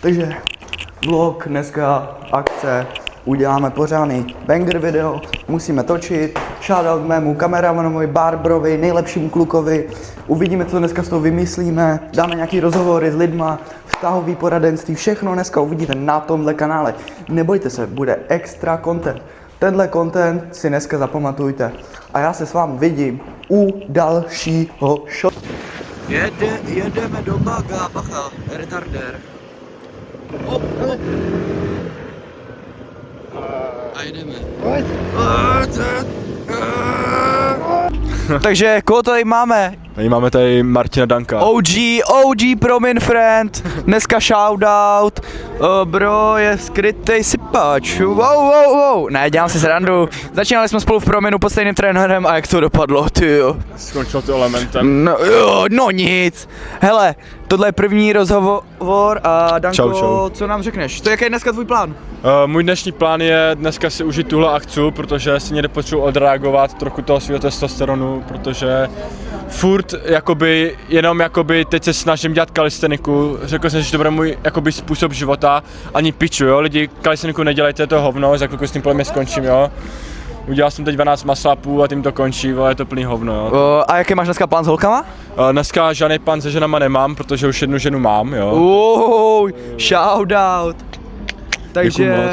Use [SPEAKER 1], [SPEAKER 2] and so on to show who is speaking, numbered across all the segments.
[SPEAKER 1] Takže vlog, dneska akce, uděláme pořádný banger video, musíme točit, shoutout mému kameramanovi, Barbrovi, nejlepšímu klukovi, uvidíme, co dneska s toho vymyslíme, dáme nějaký rozhovory s lidma, vztahový poradenství, všechno dneska uvidíte na tomhle kanále. Nebojte se, bude extra content. Tenhle content si dneska zapamatujte. A já se s vámi vidím u dalšího show. Jedeme do baga, bacha, retardér. Op. A jedeme. Takže koho tady máme?
[SPEAKER 2] Máme tady Martina Danka.
[SPEAKER 1] OG Promin friend, dneska shoutout, bro je skrytej sypač, wow, ne, dělám si srandu, začínali jsme spolu v Prominu pod stejným trenérem a jak to dopadlo, tyjo.
[SPEAKER 2] Skončilo to elementem.
[SPEAKER 1] No nic, hele, tohle je první rozhovor a Danko,
[SPEAKER 2] Čau.
[SPEAKER 1] Co nám řekneš, jaký je dneska tvůj plán?
[SPEAKER 2] Můj dnešní plán je dneska si užít tuhle akci, protože si někde potřebuji odreagovat trochu toho svého testosteronu, protože furt jakoby, jenom jakoby teď se snažím dělat kalisteniku, řekl jsem, že to bude můj jakoby způsob života, ani piču, jo, lidi kalisteniku nedělejte, to hovno, za chvilku s tím podle mě skončím, jo. Udělal jsem teď 12 maslapů a tím to končí, ale je to plný hovno, jo.
[SPEAKER 1] A jaký máš dneska plán s holkama?
[SPEAKER 2] Dneska žádný plán se ženama nemám, protože už jednu ženu mám, jo.
[SPEAKER 1] Shoutout. Takže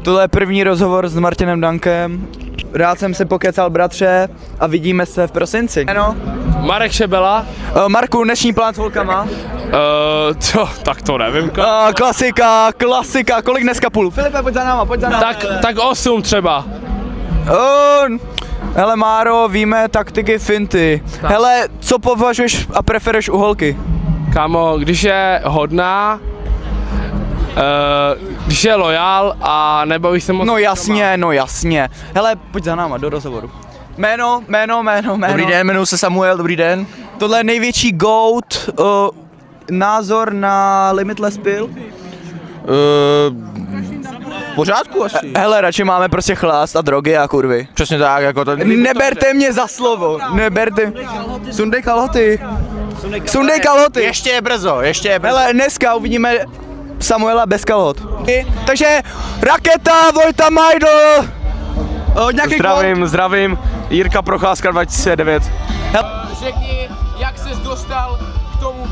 [SPEAKER 1] tohle je první rozhovor s Martinem Dankem. Rád jsem se pokecal, bratře, a vidíme se v prosinci. Ano.
[SPEAKER 3] Marek Šebela.
[SPEAKER 1] Marku, dnešní plán s holkama?
[SPEAKER 3] Tak to nevím.
[SPEAKER 1] Klasika, kolik dneska půl? Filipe, pojď za náma.
[SPEAKER 3] Tak 8 třeba.
[SPEAKER 1] Hele Máro, víme taktiky finty. Tak. Hele, co považuješ a preferuješ u holky?
[SPEAKER 3] Kámo, když je hodná, když je lojál a nebaví se moc.
[SPEAKER 1] No jasně. Hele, pojď za náma do rozhovoru. Jméno. Dobrý den, jmenuji se Samuel, dobrý den. Tohle je největší goat, názor na Limitless Pill?
[SPEAKER 4] V pořádku asi.
[SPEAKER 1] Hele, radši máme prostě chlast a drogy a kurvy.
[SPEAKER 4] Přesně tak, jako to...
[SPEAKER 1] Neberte mě za slovo, Sundej kalhoty.
[SPEAKER 4] Ještě je brzo.
[SPEAKER 1] Hele, dneska uvidíme Samuela bez kalhot. Takže Raketa, Vojta Majdl.
[SPEAKER 4] Zdravím, Jirka Procházka 2009.
[SPEAKER 3] Řekni, jak ses dostal k tomu,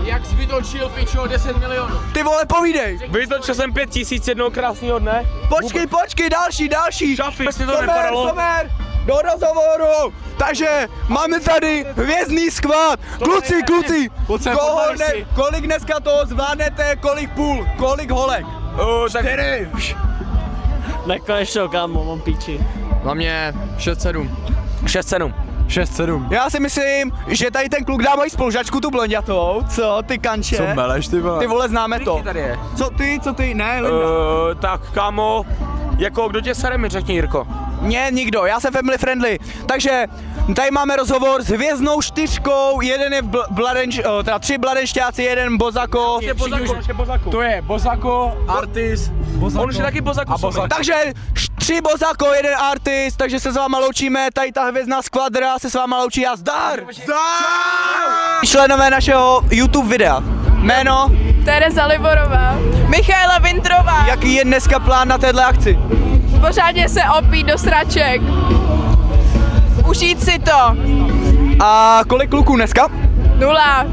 [SPEAKER 3] jak jsi vytočil pičo 10 milionů.
[SPEAKER 1] Ty vole, povídej.
[SPEAKER 3] Vytočil jsem 5000 jednoho krásného dne.
[SPEAKER 1] Počkej, další.
[SPEAKER 3] Šafy, to nevypadalo.
[SPEAKER 1] Somer, do rozhovoru. Takže máme tady hvězdný skvad. Kluci. Kolik dneska toho zvládnete, kolik půl, kolik holek? 4.
[SPEAKER 5] Nekonečnou, kámo, mám píči.
[SPEAKER 4] Na mě 6-7.
[SPEAKER 1] Já si myslím, že tady ten kluk dá moji spolužačku tu blonďatou, co ty kanče?
[SPEAKER 4] Co meleš, ty vole?
[SPEAKER 1] Ty vole, známe to.
[SPEAKER 4] Tady je.
[SPEAKER 1] Co ty, ne, Linda.
[SPEAKER 4] Tak kámo, jako kdo tě sere mi řekni, Jirko.
[SPEAKER 1] Ne, nikdo, já jsem family friendly. Takže tady máme rozhovor s hvězdnou 4, jeden je teda 3 bladenšťáci, jeden Bozako.
[SPEAKER 3] To je Bozako, Artis,
[SPEAKER 4] On už je taky Bozako.
[SPEAKER 1] Takže 3 Bozako, jeden artist, takže se s váma loučíme, tady ta hvězdná skvadra se s váma loučí a zdar! Členové našeho YouTube videa. Jméno?
[SPEAKER 6] Tereza Liborová. Michaela Vintrová.
[SPEAKER 1] Jaký je dneska plán na téhle akci?
[SPEAKER 6] Pořádně se opít do sraček. Užít si to.
[SPEAKER 1] A kolik kluků dneska?
[SPEAKER 6] 0.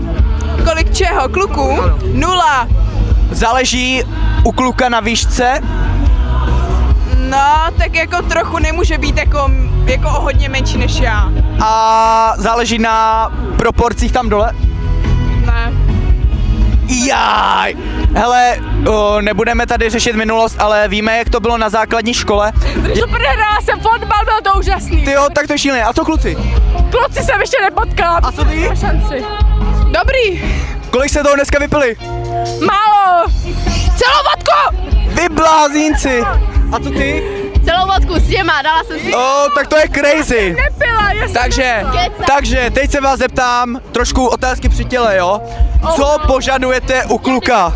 [SPEAKER 6] Kolik čeho? Kluků? 0.
[SPEAKER 1] Záleží u kluka na výšce?
[SPEAKER 6] No, tak jako trochu nemůže být jako o hodně menší než já.
[SPEAKER 1] A záleží na proporcích tam dole?
[SPEAKER 6] Ne.
[SPEAKER 1] Jaj! Hele, nebudeme tady řešit minulost, ale víme, jak to bylo na základní škole.
[SPEAKER 6] Super, hrála jsem fotbal, bylo to úžasný.
[SPEAKER 1] Tyjo, tak to je šílené. A co kluci?
[SPEAKER 6] Kluci jsem ještě nepotkala.
[SPEAKER 1] A co ty?
[SPEAKER 6] Šanci. Dobrý.
[SPEAKER 1] Kolik se toho dneska vypili?
[SPEAKER 6] Málo. Celou vodku.
[SPEAKER 1] Vy blázínci! A co ty?
[SPEAKER 6] Celou vodku s těma, dala jsem si.
[SPEAKER 1] Tak to je crazy.
[SPEAKER 6] Nepila,
[SPEAKER 1] Takže teď se vás zeptám trošku otázky při těle, jo? Co požadujete u kluka?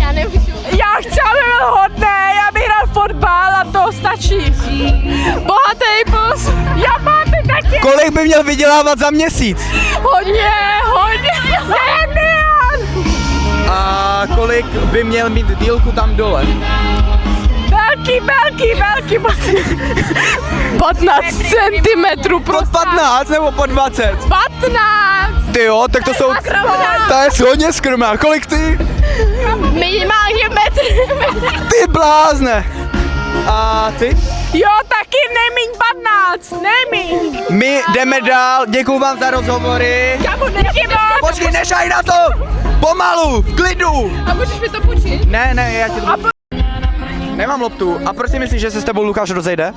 [SPEAKER 6] Já nemůžu. Já chci, aby byl hodný, já bych hrál fotbal a to stačí. Bohatý plus, já mám taky.
[SPEAKER 1] Kolik by měl vydělávat za měsíc?
[SPEAKER 6] Hodně.
[SPEAKER 1] A kolik by měl mít dílku tam dole?
[SPEAKER 6] Velký, 15 centimetrů
[SPEAKER 1] Pod
[SPEAKER 6] prostě.
[SPEAKER 1] 15 nebo pod 20?
[SPEAKER 6] 15!
[SPEAKER 1] Ty jo, tak to jsou... To je hodně skromná. Kolik ty?
[SPEAKER 6] Minimálně metr.
[SPEAKER 1] Ty blázne. A ty?
[SPEAKER 6] Jo, taky nejmíň 15, nejmíň.
[SPEAKER 1] My jdeme dál, děkuju vám za rozhovory.
[SPEAKER 6] Kamu, nechybá.
[SPEAKER 1] Počkej, nešaj na to! Pomalu, v klidu!
[SPEAKER 6] A můžeš mi to půjčit?
[SPEAKER 1] Ne, já ti to... Nemám loptu. A proč si myslíš, že se s tebou Lukáš rozejde?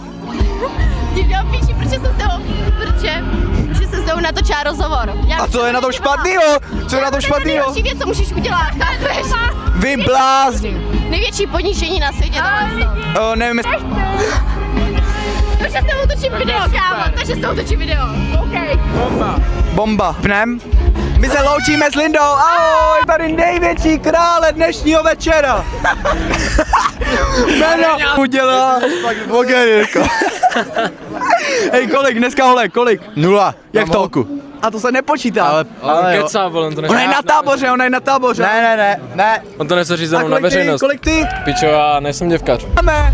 [SPEAKER 7] Nikdo píši, protože se s tebou natočila rozhovor.
[SPEAKER 1] A co je na tom špatnýho? Co je na tom špatnýho?
[SPEAKER 7] Nejlepší věc, co můžeš udělat, chápeš?
[SPEAKER 1] Vy blázni.
[SPEAKER 7] Největší ponížení na světě tohle.
[SPEAKER 1] Nevím,
[SPEAKER 7] Takže s tebou točím video, kámo, takže s tebou točím video.
[SPEAKER 6] OK.
[SPEAKER 1] bomba. Pnem? My se loučíme s Lindou. Ahoj, tady největší krále dnešního večera. Jméno udělá Vogerko. Hej, kolik dneska, Olek, kolik? 0. Jak to? A to se nepočítá.
[SPEAKER 2] Ale kecá, vole, on to
[SPEAKER 1] Ona je na táboře, Ne.
[SPEAKER 2] On to nechce říct
[SPEAKER 1] A
[SPEAKER 2] jenom na veřejnost.
[SPEAKER 1] kolik ty?
[SPEAKER 2] Pičo, já nejsem děvkař.
[SPEAKER 1] Máme.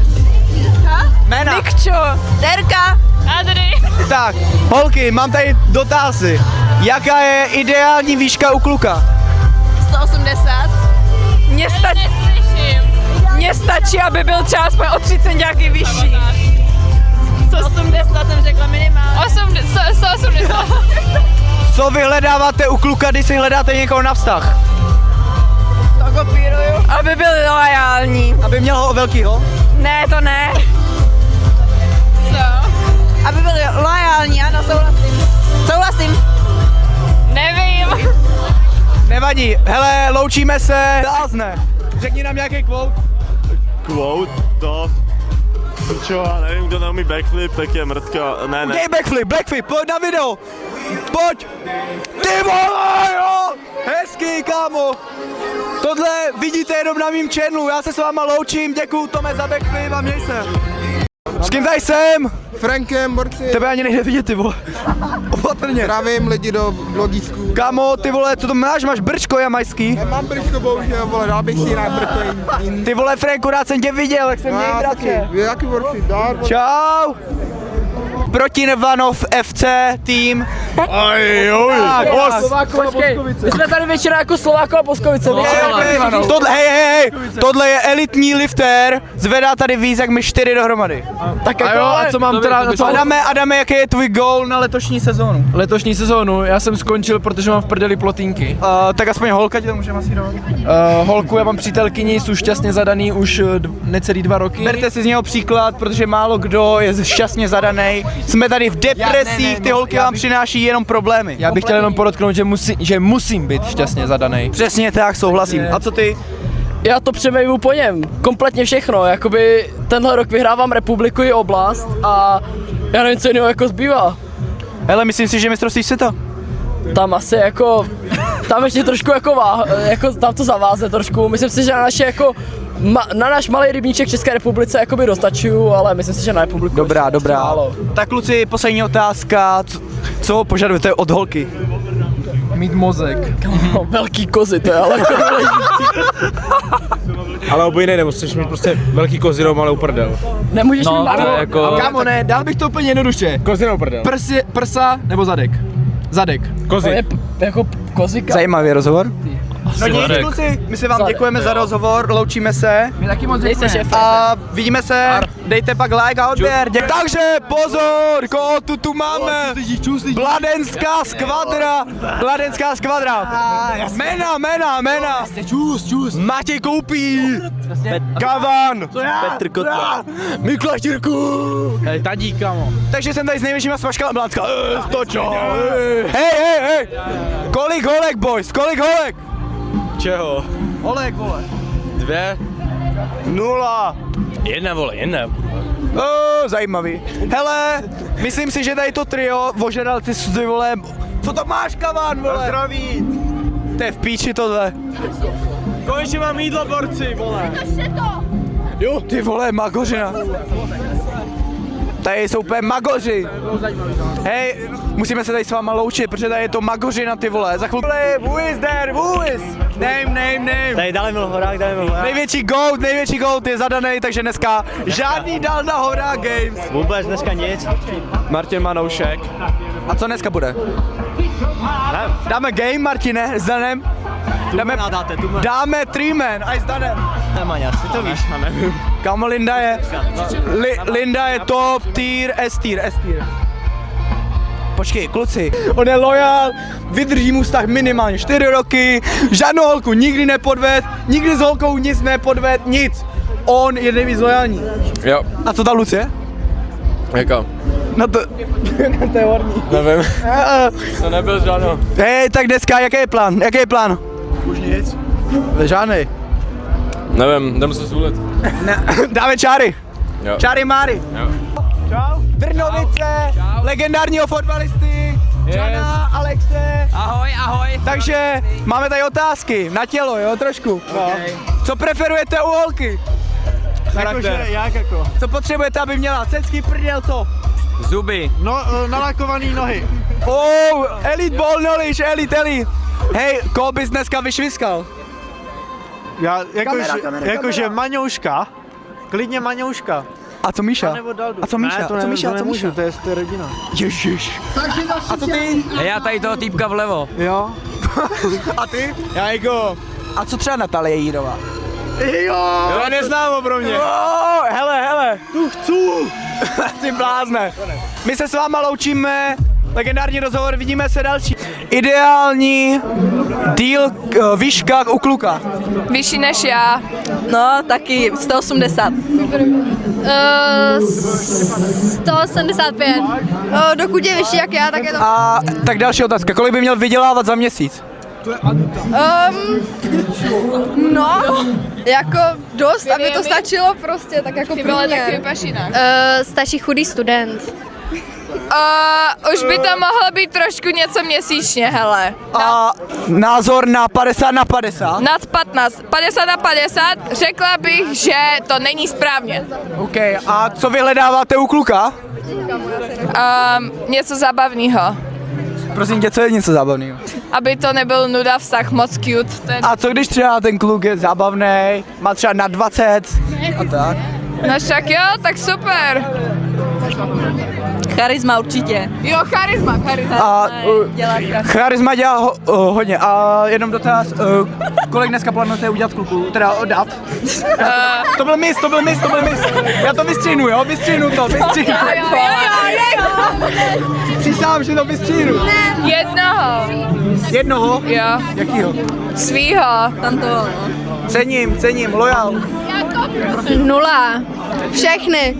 [SPEAKER 1] Jména.
[SPEAKER 6] Nikčo.
[SPEAKER 7] Terka. Adry.
[SPEAKER 1] Tak, holky, mám tady dotazy. Jaká je ideální výška u kluka?
[SPEAKER 7] 180.
[SPEAKER 6] Mně stačí, aby byl třeba aspoň o 30 nějaký vyšší.
[SPEAKER 7] 180 jsem řekla minimálně.
[SPEAKER 6] 180.
[SPEAKER 1] Co vy hledáváte u kluka, když si hledáte někoho na vztah?
[SPEAKER 6] To kopíruju. Aby byl loajální.
[SPEAKER 1] Aby měl ho velkýho?
[SPEAKER 6] Ne, to ne. Co?
[SPEAKER 7] Aby byl loajální, ano, souhlasím.
[SPEAKER 6] Nevím.
[SPEAKER 1] Nevadí, hele, loučíme se. Blázne. Řekni nám nějaký quote.
[SPEAKER 8] Quote, to... Čo, já nevím, kdo neumí backflip, tak je mrtka, ne.
[SPEAKER 1] Dej backflip, pojď na video. Pojď. Ty vole, jo. Hezký, kámo. Tohle vidíte jenom na mým channelu, já se s váma loučím, děkuju Tome za backflip a měj se. S kým tady jsem?
[SPEAKER 9] Frankem, borci.
[SPEAKER 1] Tebe ani nejde vidět, ty vole. Opatrně.
[SPEAKER 9] Zdravím lidi do vlogísku.
[SPEAKER 1] Kámo, ty vole, co to máš? Máš brčko jamajský?
[SPEAKER 9] Mám brčko, bohužel, vole, dal bych si jinak brko jiný.
[SPEAKER 1] Ty vole, Franku, rád jsem tě viděl, jak jsem měj, bratře.
[SPEAKER 9] Jaký borci, dár.
[SPEAKER 1] Čau. Proti Nevanov FC tým.
[SPEAKER 5] Počkej, my jsme tady většina jako Slováko a Boskovice.
[SPEAKER 1] Tohle je elitní lifter, zvedá tady víc jak my 4 dohromady.
[SPEAKER 5] Tak jako, a co mám teda,
[SPEAKER 1] Adame, jaký je tvůj gól na letošní sezónu?
[SPEAKER 5] Letošní sezónu, já jsem skončil, protože mám v prdeli plotínky.
[SPEAKER 1] Tak aspoň holka ti to můžeme asi dát.
[SPEAKER 5] Holku, já mám přítelkyni, jsou šťastně zadaný už necelý 2 roky.
[SPEAKER 1] Berte si z něho příklad, protože málo kdo je šťastně zadaný. Jsme tady v depresích, ty holky vám přináší jenom problémy.
[SPEAKER 5] Já bych chtěl jenom podotknout, že musím být šťastně zadaný.
[SPEAKER 1] Přesně tak, souhlasím. A co ty?
[SPEAKER 5] Já to přemývu po něm, kompletně všechno, jakoby tenhle rok vyhrávám republiku i oblast a já nevím, co jiného jako zbývá.
[SPEAKER 1] Hele, myslím si, že mistrovství světa.
[SPEAKER 5] Tam asi jako, tam ještě trošku jako tam to zaváze trošku, myslím si, že na naše jako, na náš malý rybníček v České republice jakoby dostačuju, ale myslím si, že na republiku
[SPEAKER 1] Dobrá.
[SPEAKER 5] málo.
[SPEAKER 1] Tak kluci, poslední otázka, co požadujete od holky?
[SPEAKER 5] Mít mozek. No, velký kozy, to je ale jako
[SPEAKER 4] Ale obojí nejde, musíš mít prostě velký kozy nebo malou prdel.
[SPEAKER 5] nemůžeš mít malou.
[SPEAKER 4] Jako...
[SPEAKER 5] Kámo, ne, dál bych to úplně jednoduše.
[SPEAKER 4] Kozy nebo prdel?
[SPEAKER 5] Prsa nebo zadek? Zadek.
[SPEAKER 4] Kozy.
[SPEAKER 5] To je jako kozika.
[SPEAKER 1] Zajímavý rozhovor. No nic,
[SPEAKER 4] Zadek.
[SPEAKER 1] kluci, my se vám
[SPEAKER 5] Zadek.
[SPEAKER 1] děkujeme za rozhovor, loučíme se.
[SPEAKER 5] My taky moc děkujeme.
[SPEAKER 1] A vidíme se, dejte pak like a odběr. Takže pozor, koho tu máme? Bladenská skvadra. Jména. Matěj Koupí. Kavan. Petr Kotva. Mikláš Jirku.
[SPEAKER 5] Hej, tadík, kamo.
[SPEAKER 1] Takže jsem tady s největšíma svažkama Blánska. Točo. Hej. Kolik holek, boys?
[SPEAKER 4] Čeho?
[SPEAKER 1] Holek, vole.
[SPEAKER 4] 2?
[SPEAKER 1] 0.
[SPEAKER 4] Jedna, vole, jedna.
[SPEAKER 1] Zajímavý. Hele, myslím si, že tady to trio, vožralci ty vole. Co to máš, Kavan, vole? Zdraví. To je v píči tohle.
[SPEAKER 4] Konečně mám jídlo, borci, vole.
[SPEAKER 1] Jo, ty vole, má kořena. Tady jsou úplně magoři. Hej, musíme se tady s váma loučit, protože tady je to magoři na ty vole. Za chvilku. Who is there? Who is? Name.
[SPEAKER 10] Tady Dalibor Horák.
[SPEAKER 1] Největší goat je zadaný, takže dneska žádný Dalda Horák Games.
[SPEAKER 10] Vůbec dneska nic.
[SPEAKER 2] Martin Manoušek.
[SPEAKER 1] A co dneska bude? Dáme game, Martine, s Danem? Dáme Treeman, a s Danem.
[SPEAKER 10] Nemaňas, ty to víš.
[SPEAKER 1] Kámo, Linda je top tier, S tier. Počkej, kluci, on je loyal, vydrží mu vztah minimálně 4 roky, žádnou holku nikdy nepodved, nikdy s holkou nic nepodved, nic. On je nejvíc loyální.
[SPEAKER 2] Jo.
[SPEAKER 1] A co ta Lucie?
[SPEAKER 2] Jaká?
[SPEAKER 1] No to je horní.
[SPEAKER 2] Nevím. To nebyl žádno.
[SPEAKER 1] Hej, tak dneska, jaký je plán? Už nic. Žádnej.
[SPEAKER 2] Nevím, jdem se zůlet.
[SPEAKER 1] Ne, dáme čáry.
[SPEAKER 2] Jo.
[SPEAKER 1] Čáry Máry.
[SPEAKER 2] Jo.
[SPEAKER 1] Čau. Brnovice, legendárního fotbalisty, Jana, Alexe.
[SPEAKER 3] Ahoj.
[SPEAKER 1] Takže máme tady otázky na tělo, jo, trošku. Okay. Co preferujete u holky?
[SPEAKER 2] Charakter.
[SPEAKER 10] Jak jako?
[SPEAKER 1] Co potřebujete, aby měla? Cecky, prdel, co?
[SPEAKER 3] Zuby.
[SPEAKER 10] No, nalakovaný nohy.
[SPEAKER 1] Oh, elite ball knowledge, elite. Hej, koho bys dneska vyšviskal?
[SPEAKER 10] Já,
[SPEAKER 1] Kamera.
[SPEAKER 10] jakože Maňouška. Klidně Maňouška.
[SPEAKER 1] A co Míša?
[SPEAKER 10] Nebo Daldu.
[SPEAKER 1] A co Míša?
[SPEAKER 10] Ne, to
[SPEAKER 1] Co Míša?
[SPEAKER 10] to
[SPEAKER 1] Co
[SPEAKER 10] nemůžu,
[SPEAKER 1] Míša?
[SPEAKER 10] to je rodina.
[SPEAKER 1] Ježiš. A co ty?
[SPEAKER 3] Já tady toho týpka vlevo.
[SPEAKER 10] Jo.
[SPEAKER 1] A ty?
[SPEAKER 10] Já jako...
[SPEAKER 1] A co třeba Natalie Jírová?
[SPEAKER 10] Jo.
[SPEAKER 1] To je neznámo pro mě. Hele. Tu chci. Ty blázne. My se s váma loučíme. Legendární rozhovor, vidíme se další. Ideální díl výška u kluka.
[SPEAKER 6] Vyšší než já.
[SPEAKER 7] No, taky 180.
[SPEAKER 6] 175.
[SPEAKER 7] Dokud je vyšší jak já, tak je to...
[SPEAKER 1] A tak další otázka, kolik by měl vydělávat za měsíc?
[SPEAKER 7] No, jako dost, aby to stačilo prostě, tak jako průměr.
[SPEAKER 6] Stačí chudý student. Už by to mohlo být trošku něco měsíčně, hele.
[SPEAKER 1] A názor na 50/50?
[SPEAKER 6] Nad 15. 50/50, řekla bych, že to není správně.
[SPEAKER 1] OK, a co vyhledáváte u kluka?
[SPEAKER 6] Něco zábavného.
[SPEAKER 1] Prosím tě, co je něco zábavného?
[SPEAKER 6] Aby to nebyl nuda vztah, moc cute.
[SPEAKER 1] A co když třeba ten kluk je zábavný, má třeba na 20 a tak?
[SPEAKER 6] No však jo, tak super.
[SPEAKER 7] Charisma určitě.
[SPEAKER 6] Jo, charisma.
[SPEAKER 1] A charisma dělá hodně. A jenom dotaz, kolik dneska plánujete udělat kluku, teda dát? To byl mis. Já to vystříhnu, jo? Vystříhnu to. Přísahám, že to vystříhnu. Jednoho?
[SPEAKER 6] Jo.
[SPEAKER 1] Jakýho?
[SPEAKER 6] Svýho.
[SPEAKER 7] Tam to,
[SPEAKER 1] Cením, lojal.
[SPEAKER 6] 0.
[SPEAKER 7] všechny.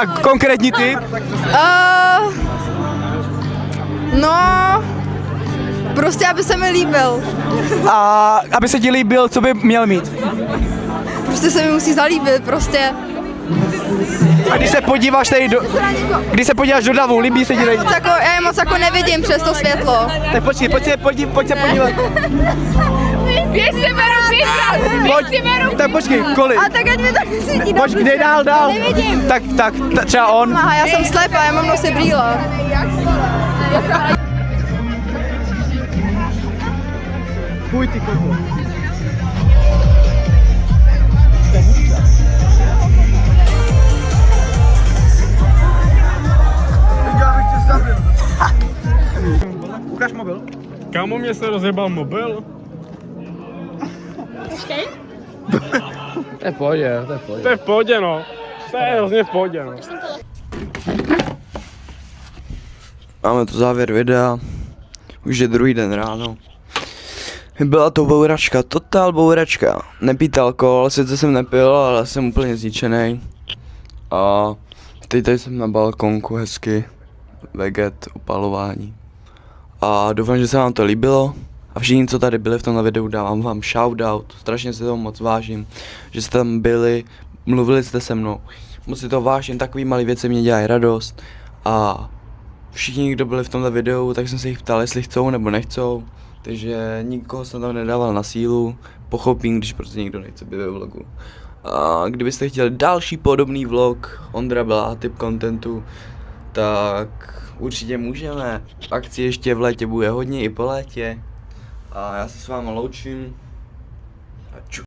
[SPEAKER 1] A konkrétní typ?
[SPEAKER 7] No, prostě aby se mi líbil.
[SPEAKER 1] A aby se ti líbil, co by měl mít?
[SPEAKER 7] Prostě se mi musí zalíbit, prostě.
[SPEAKER 1] A když se podíváš tady když se podíváš do davu, líbí se ti tady?
[SPEAKER 7] Já je moc jako nevidím přes to světlo.
[SPEAKER 1] Tak pojď se podívat.
[SPEAKER 6] Běž si beru.
[SPEAKER 1] Tak počkej, kolik?
[SPEAKER 7] A tak ať mi tak svítí.
[SPEAKER 1] Počkej, dej dál.
[SPEAKER 7] Nevidím.
[SPEAKER 1] Tak, třeba on.
[SPEAKER 7] Aha, já jsem slepá, já mám nosy brýle.
[SPEAKER 1] Fuj, ty koko. Ukáž mobil.
[SPEAKER 8] Kámo, mě se rozjebal mobil.
[SPEAKER 2] To je v pohodě.
[SPEAKER 8] To je v pohodě, no. To je hrozně v pohodě, no.
[SPEAKER 1] Máme tu závěr videa. Už je druhý den ráno. Byla to bouračka, totál bouračka. Nepít alkohol, sice jsem nepil, ale jsem úplně zničený. A teď tady jsem na balkonku hezky. Veget, upalování. A doufám, že se vám to líbilo. A všichni, co tady byli v tomhle videu, dávám vám shoutout. Strašně si toho moc vážím, že jste tam byli, mluvili jste se mnou. Moc si to vážím, takový malý věci mě dělají radost. A všichni, kdo byli v tomhle videu, tak jsem se jich ptal, jestli chcou nebo nechcou. Takže nikoho jsem tam nedával na sílu. Pochopím, když prostě někdo nechce být ve vlogu. A kdybyste chtěli další podobný vlog Ondra Bela typ contentu, tak určitě můžeme. Akci ještě v létě bude hodně i po létě. A já se s váma loučím. A ču.